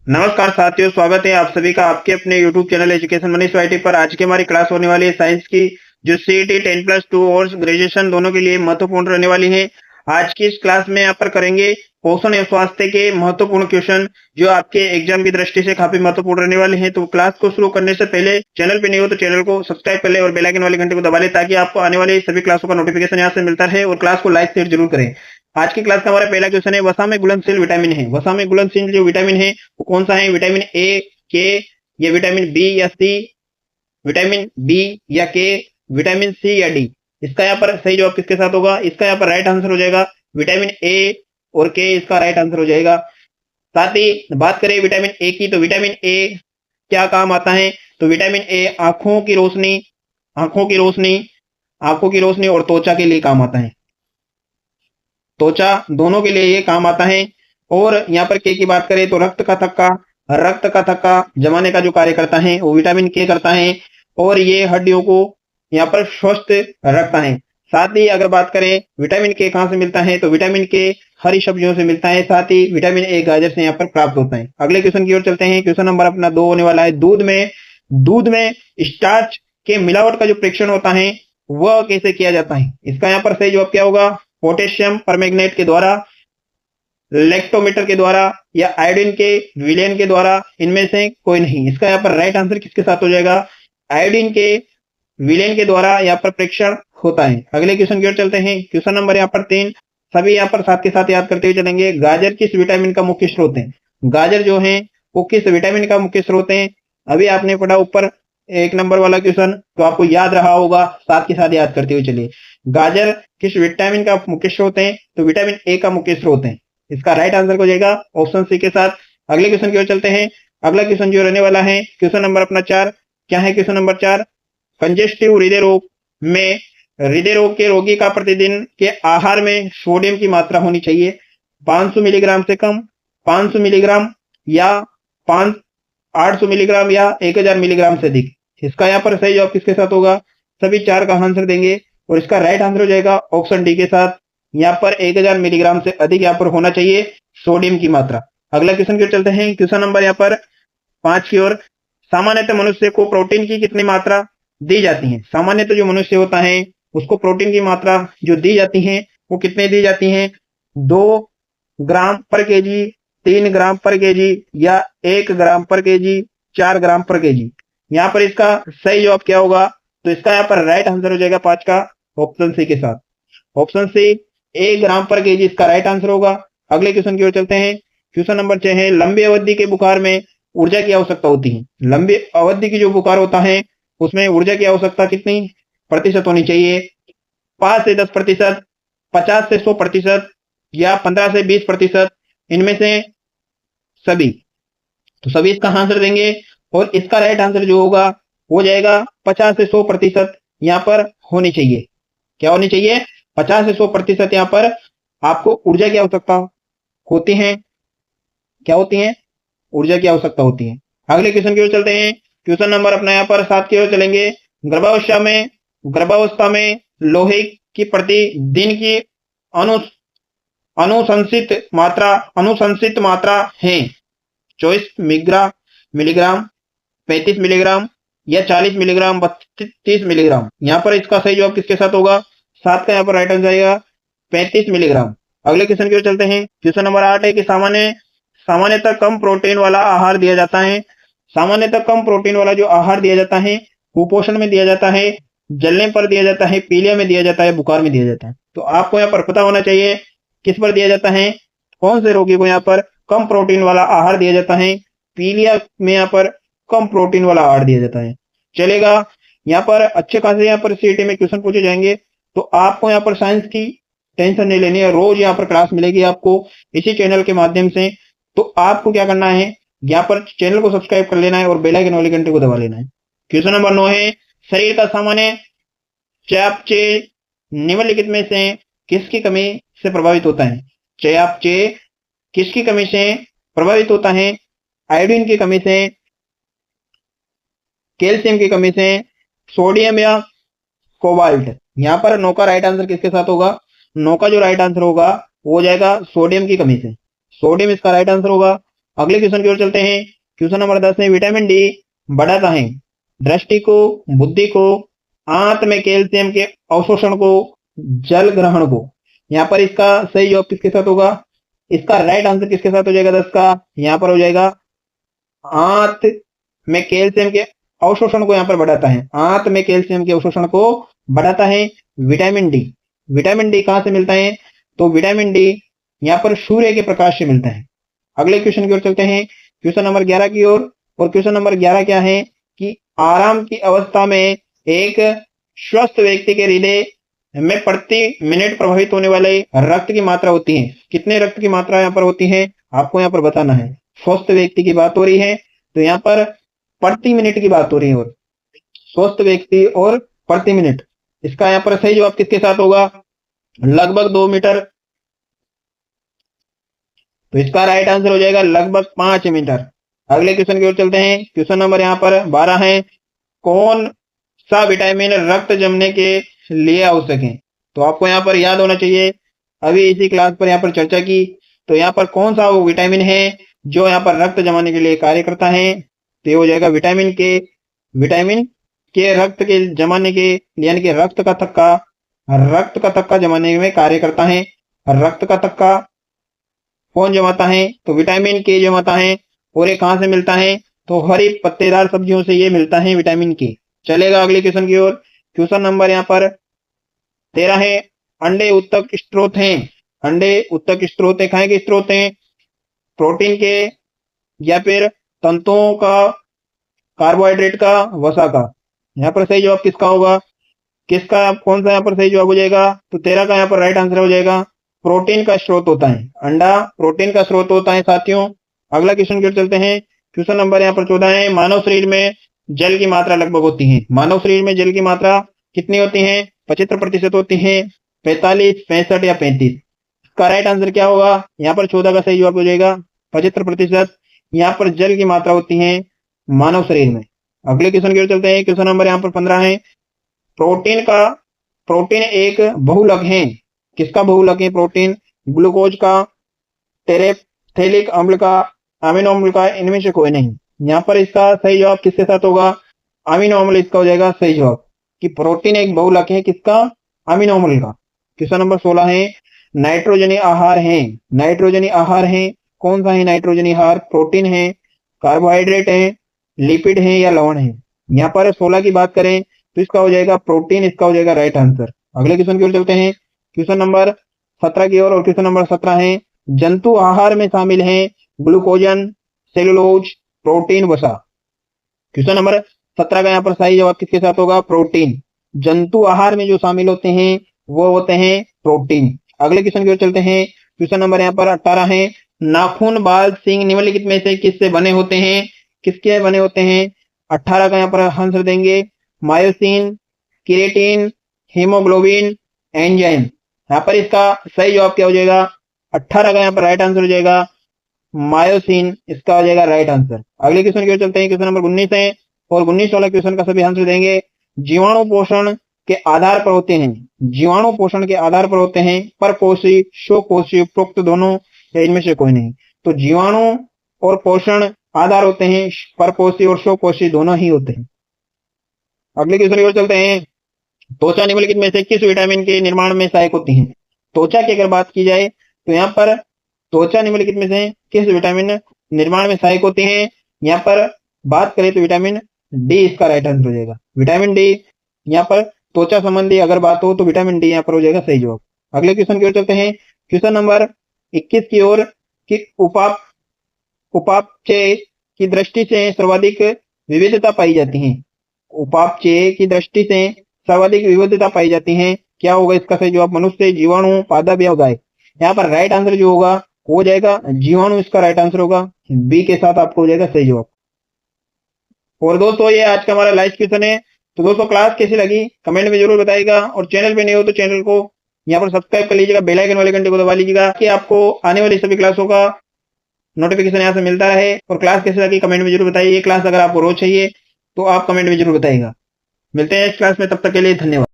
नमस्कार साथियों, स्वागत है आप सभी का आपके अपने YouTube channel education Manish IT पर। आज की हमारी क्लास होने वाली है साइंस की, जो सीईटी 10+2 और ग्रेजुएशन दोनों के लिए महत्वपूर्ण रहने वाली है। आज की इस क्लास में यहाँ पर करेंगे पोषण एवं स्वास्थ्य के महत्वपूर्ण क्वेश्चन, जो आपके एग्जाम की दृष्टि से काफी महत्वपूर्ण रहने वाले हैं। तो क्लास को शुरू करने से पहले चैनल पे नहीं हो तो चैनल को सब्सक्राइब कर ले और बेल आइकन वाली घंटी को दबा ले, ताकि आपको आने वाली सभी क्लासों का नोटिफिकेशन यहाँ से मिलता रहे। और क्लास को लाइक शेयर जरूर करें। आज की क्लास का हमारा पहला क्वेश्चन है, वसा में घुलनशील विटामिन है। वसा में घुलनशील जो विटामिन है वो कौन सा है? विटामिन ए, के, या विटामिन बी या सी, विटामिन बी या के, विटामिन सी या डी। इसका यहाँ पर सही जवाब किसके साथ होगा? इसका यहाँ पर राइट आंसर हो जाएगा विटामिन ए और के, इसका राइट आंसर हो जाएगा। साथ ही बात करें विटामिन ए की, तो विटामिन ए क्या काम आता है? तो विटामिन ए आंखों की रोशनी, आंखों की रोशनी, आंखों की रोशनी और त्वचा के लिए काम आता है। त्वचा दोनों के लिए ये काम आता है। और यहाँ पर के की बात करें तो रक्त का थक्का जमाने का जो कार्य करता है वो विटामिन के करता है, और ये हड्डियों को यहाँ पर स्वस्थ रखता है। साथ ही अगर बात करें विटामिन के कहाँ से मिलता है, तो विटामिन के हरी सब्जियों से मिलता है। साथ ही विटामिन ए गाजर से यहाँ पर प्राप्त होता है। अगले क्वेश्चन की ओर चलते हैं। क्वेश्चन नंबर अपना 2 होने वाला है। दूध में स्टार्च के मिलावट का जो परीक्षण होता है वह कैसे किया जाता है? इसका यहाँ पर सही जवाब क्या होगा? पोटेशियम परमैंगनेट के द्वारा, लैक्टोमीटर के द्वारा, या आयोडीन के विलयन के द्वारा, इनमें से कोई नहीं। इसका यहाँ पर राइट आंसर किसके साथ हो जाएगा? आयोडीन के विलयन के द्वारा यहाँ पर परीक्षण होता है। अगले क्वेश्चन की ओर चलते हैं। क्वेश्चन नंबर यहाँ पर 3, सभी यहाँ पर साथ के साथ याद करते हुए चलेंगे। गाजर किस विटामिन का मुख्य स्रोत है? गाजर जो है वो किस विटामिन का मुख्य स्रोत है? अभी आपने पढ़ा ऊपर 1 नंबर वाला क्वेश्चन, तो आपको याद रहा होगा। साथ के साथ याद करते हुए चलिए। गाजर किस विटामिन का मुख्य स्रोत है? तो विटामिन ए का मुख्य स्रोत है। इसका राइट आंसर हो जाएगा ऑप्शन सी के साथ। अगले क्वेश्चन की ओर चलते हैं। अगला क्वेश्चन जो रहने वाला है क्वेश्चन नंबर अपना 4। क्या है क्वेश्चन नंबर 4? कंजेस्टिव हृदय रोग में हृदय रोग के रोगी का प्रतिदिन के आहार में सोडियम की मात्रा होनी चाहिए 500 मिलीग्राम से कम, 500 मिलीग्राम, या 800 मिलीग्राम, या 1000 मिलीग्राम से अधिक। इसका यहाँ पर सही जवाब किसके साथ होगा? सभी 4 का आंसर देंगे और इसका राइट आंसर हो जाएगा ऑप्शन डी के साथ। यहाँ पर 1000 मिलीग्राम से अधिक यहाँ पर होना चाहिए सोडियम की मात्रा। अगला क्वेश्चन की ओर चलते हैं। क्वेश्चन नंबर यहाँ पर 5 की ओर। सामान्यतः मनुष्य को प्रोटीन की कितनी मात्रा दी जाती है? सामान्यतः जो मनुष्य होता है उसको प्रोटीन की मात्रा जो दी जाती है वो कितने दी जाती है? 2 ग्राम पर केजी, 3 ग्राम पर केजी, या 1 ग्राम पर केजी, 4 ग्राम पर केजी। यहाँ पर इसका सही जवाब क्या होगा? तो इसका यहाँ पर राइट आंसर हो जाएगा 5 का ऑप्शन सी के साथ। ऑप्शन सी 1 ग्राम पर केजी इसका राइट आंसर होगा। अगले क्वेश्चन की ओर चलते हैं। क्वेश्चन नंबर 6 है, लंबी अवधि के बुखार में ऊर्जा की आवश्यकता होती है। लंबी अवधि की जो बुखार होता है उसमें ऊर्जा की आवश्यकता कितनी प्रतिशत होनी चाहिए? 5 से 10%, 50 से 100%, या 15 से 20%, इनमें से सभी। तो सभी इसका आंसर देंगे और इसका राइट आंसर जो होगा हो जाएगा 50 से 100% यहाँ पर होनी चाहिए। क्या होनी चाहिए? 50 से 100% यहाँ पर आपको ऊर्जा की आवश्यकता होती है। क्या होती है? ऊर्जा की आवश्यकता होती है। अगले क्वेश्चन की ओर चलते हैं। क्वेश्चन नंबर अपना यहाँ पर 7 की ओर चलेंगे। गर्भावस्था में लोहे की प्रति दिन की अनु अनुशंसित मात्रा है 24 मिलीग्राम, 35 मिलीग्राम, या 40 मिलीग्राम, 32 मिलीग्राम। यहाँ पर इसका सही जवाब किसके साथ होगा? 7 का यहाँ पर राइट आंसर जाएगा 35 मिलीग्राम। अगले क्वेश्चन की ओर चलते हैं। क्वेश्चन नंबर 8 है कि सामान्यतः कम प्रोटीन वाला आहार दिया जाता है। सामान्यतः कम प्रोटीन वाला जो आहार दिया जाता है कुपोषण में दिया जाता है, जलने पर दिया जाता है, पीलिया में दिया जाता है, बुखार में दिया जाता है। तो आपको यहाँ पर पता होना चाहिए किस पर दिया जाता है, कौन से रोगी को यहाँ पर कम प्रोटीन वाला आहार दिया जाता है। पीलिया में यहाँ पर कम प्रोटीन वाला आहार दिया जाता है। चलेगा। यहाँ पर अच्छे खासे यहाँ पर सीईटी में क्वेश्चन पूछे जाएंगे, तो आपको यहाँ पर साइंस की टेंशन नहीं लेनी है। रोज यहाँ पर क्लास मिलेगी आपको इसी चैनल के माध्यम से। तो आपको क्या करना है, यहाँ पर चैनल को सब्सक्राइब कर लेना है और बेल आइकन वाली घंटे को दबा लेना है। क्वेश्चन नंबर 9 है, शरीर का सामान्य चयापचय निम्नलिखित में से किसकी कमी से प्रभावित होता है? चयापचय किसकी कमी से प्रभावित होता है? आयोडीन की कमी से, कैल्शियम की कमी से, सोडियम, या कोबाल्ट। यहाँ पर 9 का राइट आंसर किसके साथ होगा? 9 का जो राइट आंसर होगा वो हो जाएगा सोडियम की कमी से। सोडियम इसका राइट आंसर होगा। अगले क्वेश्चन की ओर चलते हैं। क्वेश्चन नंबर 10 में विटामिन डी बढ़ाता है दृष्टि को, बुद्धि को, आंत में कैल्शियम के अवशोषण को, जल ग्रहण को। यहाँ पर इसका सही जवाब किसके साथ होगा? इसका राइट आंसर किसके साथ हो जाएगा 10 का? यहाँ पर हो जाएगा आंत में कैल्शियम के अवशोषण को यहाँ पर बढ़ाता है। आंत में कैल्शियम के अवशोषण को बढ़ाता है विटामिन डी। विटामिन डी कहां से मिलता है? तो विटामिन डी यहाँ पर सूर्य के प्रकाश से मिलता है। अगले क्वेश्चन की ओर चलते हैं, क्वेश्चन नंबर 11 की ओर। और क्वेश्चन नंबर 11 क्या है कि आराम की अवस्था में एक स्वस्थ व्यक्ति के हृदय में प्रति मिनट प्रभावित होने वाले रक्त की मात्रा होती है। कितने रक्त की मात्रा यहाँ पर होती है आपको यहाँ पर बताना है। स्वस्थ व्यक्ति की बात हो रही है तो यहाँ पर प्रति मिनट की बात हो रही है। और स्वस्थ व्यक्ति और प्रति मिनट, इसका यहाँ पर सही जवाब किसके साथ होगा? लगभग 2 मीटर। तो इसका राइट आंसर हो जाएगा लगभग 5 मीटर। अगले क्वेश्चन की ओर चलते हैं। क्वेश्चन नंबर यहाँ पर 12 है। कौन सा विटामिन रक्त जमने के लिए आवश्यक है? तो आपको यहाँ पर याद होना चाहिए, अभी इसी क्लास पर यहाँ पर चर्चा की। तो यहाँ पर कौन सा वो विटामिन है जो यहाँ पर रक्त जमाने के लिए कार्य करता है? तो ये हो जाएगा विटामिन के। विटामिन के रक्त के जमाने के, यानी कि रक्त का थक्का जमाने में कार्य करता है। रक्त का थक्का कौन जमाता है? तो विटामिन के जमाता है। और ये कहां से मिलता है? तो हरी पत्तेदार सब्जियों से ये मिलता है विटामिन के। चलेगा अगले क्वेश्चन की ओर। क्वेश्चन नंबर यहाँ पर 13 है। अंडे उत्तक स्रोत हैं। अंडे उत्तक स्रोत है, खाए के स्रोत हैं? प्रोटीन के, या फिर तंतुओं का, कार्बोहाइड्रेट का, वसा का। यहाँ पर सही जवाब किसका होगा? किसका, कौन सा यहाँ पर सही जवाब हो जाएगा? तो 13 का यहाँ पर राइट आंसर हो जाएगा। प्रोटीन का स्रोत होता है अंडा, प्रोटीन का स्रोत होता है साथियों। अगला क्वेश्चन की ओर चलते हैं। क्वेश्चन नंबर यहाँ पर 14 है। मानव शरीर में जल की मात्रा लगभग होती है। मानव शरीर में जल की मात्रा कितनी होती है? 75% होती है, 45, 65 या 35। इसका राइट आंसर क्या होगा? यहाँ पर 14 का सही जवाब हो जाएगा 75% यहाँ पर जल की मात्रा होती है मानव शरीर में। अगले क्वेश्चन की ओर चलते हैं। क्वेश्चन नंबर यहाँ पर 15 है। प्रोटीन एक बहुलक है। किसका बहुलक है प्रोटीन? ग्लूकोज का, टेरेप्थेलिक अम्ल का, अमीनो अम्ल का, इनमें से कोई नहीं। यहाँ पर इसका सही जवाब किसके साथ होगा? अमीनो अम्ल इसका हो जाएगा सही जवाब, कि प्रोटीन एक बहुलक है किसका? अमीनो अम्ल का। क्वेश्चन नंबर 16 है। नाइट्रोजनी आहार है। नाइट्रोजनी आहार है, कौन सा है नाइट्रोजनी आहार? प्रोटीन है, कार्बोहाइड्रेट है, लिपिड है या लवण है? यहाँ पर 16 की बात करें तो इसका हो जाएगा प्रोटीन, इसका हो जाएगा राइट आंसर। अगले क्वेश्चन की ओर चलते हैं। क्वेश्चन नंबर 17 की ओर। और क्वेश्चन नंबर 17 है। जंतु आहार में शामिल है ग्लूकोजन, सेलुलोज, प्रोटीन, वसा। क्वेश्चन नंबर 17 का यहाँ पर सही जवाब किसके साथ होगा? प्रोटीन। जंतु आहार में जो शामिल होते हैं वो होते हैं प्रोटीन। अगले क्वेश्चन की ओर चलते हैं। क्वेश्चन नंबर यहाँ पर 18 है। नाखून, बाल, सींग निम्नलिखित में से किससे बने होते हैं? किसके बने होते हैं? 18 का यहाँ पर आंसर देंगे मायोसिन, केराटिन, हीमोग्लोबिन, एंजाइम। यहाँ पर इसका सही जवाब क्या हो जाएगा? 18 का यहाँ पर राइट आंसर हो जाएगा मायोसिन, इसका हो जाएगा राइट आंसर। अगले क्वेश्चन की ओर चलते हैं। क्वेश्चन नंबर 19 है। और 19 वाला क्वेश्चन का सभी आंसर देंगे। जीवाणु पोषण के आधार पर होते हैं। जीवाणु पोषण के आधार पर होते हैं परपोषी, स्वकोषी, उपरोक्त दोनों या इनमें से कोई नहीं? तो जीवाणु और पोषण आधार होते हैं परपोषी और स्वकोषी दोनों ही होते हैं। अगले क्वेश्चन की ओर चलते हैं। त्वचा निम्नलिखित में से किस विटामिन के निर्माण में सहायक होती है? त्वचा की अगर बात की जाए तो यहाँ पर त्वचा निम्नलिखित में से किस विटामिन निर्माण में सहायक होती है? यहाँ पर बात करें तो विटामिन डी इसका राइट आंसर हो जाएगा। विटामिन डी, यहाँ पर त्वचा संबंधी अगर बात हो तो विटामिन डी यहाँ पर हो जाएगा सही जवाब। अगले क्वेश्चन की ओर चलते हैं। क्वेश्चन नंबर 21 की ओर। कि उपापचय की दृष्टि से सर्वाधिक विविधता पाई जाती है। उपापचय की दृष्टि से सर्वाधिक विविधता पाई जाती है, क्या होगा इसका सही जवाब? मनुष्य, जीवाणु, पादप या उदाय। यहाँ पर राइट आंसर जो होगा हो जाएगा जीवाणु, इसका राइट आंसर होगा बी के साथ आपको हो जाएगा सही जवाब। और दोस्तों ये आज का हमारा लाइव क्वेश्चन है। तो दोस्तों क्लास कैसी लगी कमेंट में जरूर बताइएगा। और चैनल पे नहीं हो तो चैनल को यहाँ पर सब्सक्राइब कर लीजिएगा, बेल आइकन वाले घंटे को दबा लीजिएगा कि आपको आने वाली सभी क्लासों का नोटिफिकेशन यहाँ से मिलता रहे। और क्लास कैसे लगी कमेंट में जरूर बताइए। क्लास अगर आपको रोज चाहिए तो आप कमेंट में जरूर बताइएगा। मिलते हैं इस क्लास में, तब तक के लिए धन्यवाद।